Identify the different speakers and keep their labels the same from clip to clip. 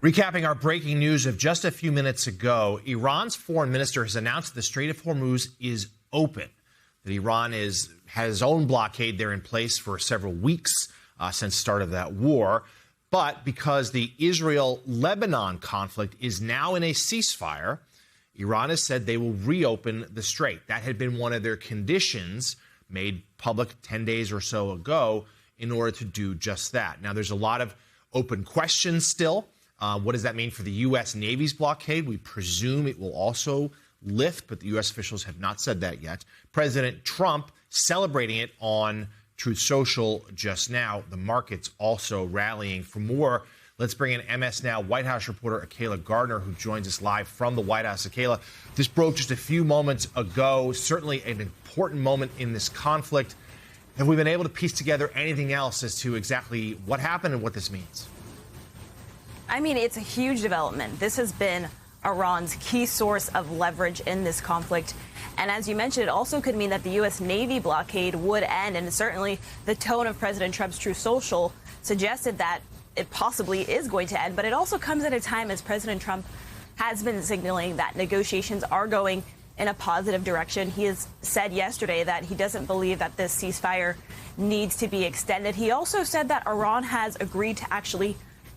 Speaker 1: Recapping our breaking news of just a few minutes ago, Iran's foreign minister has announced the Strait of Hormuz is open. That Iran has its own blockade there in place for several weeks since the start of that war. But because the Israel-Lebanon conflict is now in a ceasefire, Iran has said they will reopen the strait. That had been one of their conditions made public 10 days or so ago in order to do just that. Now, there's a lot of open questions still. What does that mean for the U.S. Navy's blockade? We presume it will also lift, but the U.S. officials have not said that yet. President Trump celebrating it on Truth Social just now. The market's also rallying. For more, let's bring in MS Now White House reporter Akayla Gardner, who joins us live from the White House. Akayla, this broke just a few moments ago, certainly an important moment in this conflict. Have we been able to piece together anything else as to exactly what happened and what this means?
Speaker 2: I mean, it's a huge development. This has been Iran's key source of leverage in this conflict. And as you mentioned, it also could mean that the U.S. Navy blockade would end. And certainly the tone of President Trump's Truth Social suggested that it possibly is going to end. But it also comes at a time as President Trump has been signaling that negotiations are going in a positive direction. He has said yesterday that he doesn't believe that this ceasefire needs to be extended. He also said that Iran has agreed to actually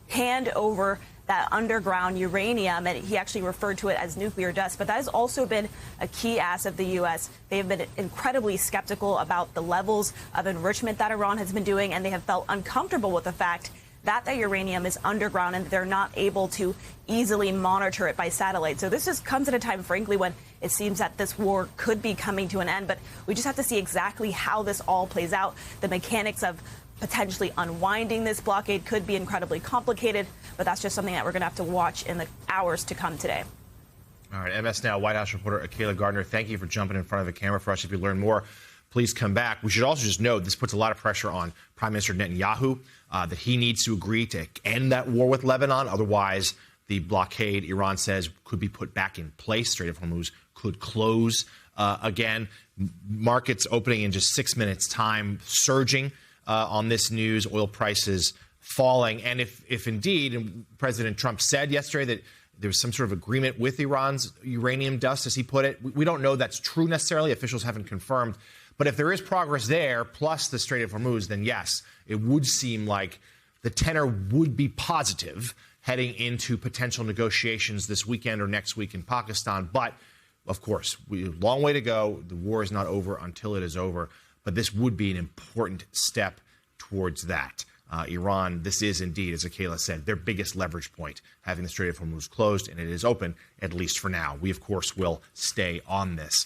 Speaker 2: hand over that underground uranium, and he actually referred to it as nuclear dust. But that has also been a key ask of the U.S. They have been incredibly skeptical about the levels of enrichment that Iran has been doing, and they have felt uncomfortable with the fact that the uranium is underground and they're not able to easily monitor it by satellite. So this comes at a time, frankly, when it seems that this war could be coming to an end. But we just have to see exactly how this all plays out. The mechanics of potentially unwinding this blockade could be incredibly complicated, but that's just something that we're going to have to watch in the hours to come today.
Speaker 1: All right, MS Now White House reporter Akayla Gardner, thank you for jumping in front of the camera for us. If you learn more, please come back. We should also just note this puts a lot of pressure on Prime Minister Netanyahu that he needs to agree to end that war with Lebanon. Otherwise, the blockade, Iran says, could be put back in place. Strait of Hormuz could close again. Markets opening in just 6 minutes' time, surging on this news, oil prices falling. And if indeed, and President Trump said yesterday that there was some sort of agreement with Iran's uranium dust, as he put it, we don't know that's true necessarily. Officials haven't confirmed. But if there is progress there, plus the Strait of Hormuz, then yes, it would seem like the tenor would be positive heading into potential negotiations this weekend or next week in Pakistan. But, of course, long way to go. The war is not over until it is over. But this would be an important step towards that. Iran, this is indeed, as Akayla said, their biggest leverage point, having the Strait of Hormuz closed, and it is open, at least for now. We, of course, will stay on this.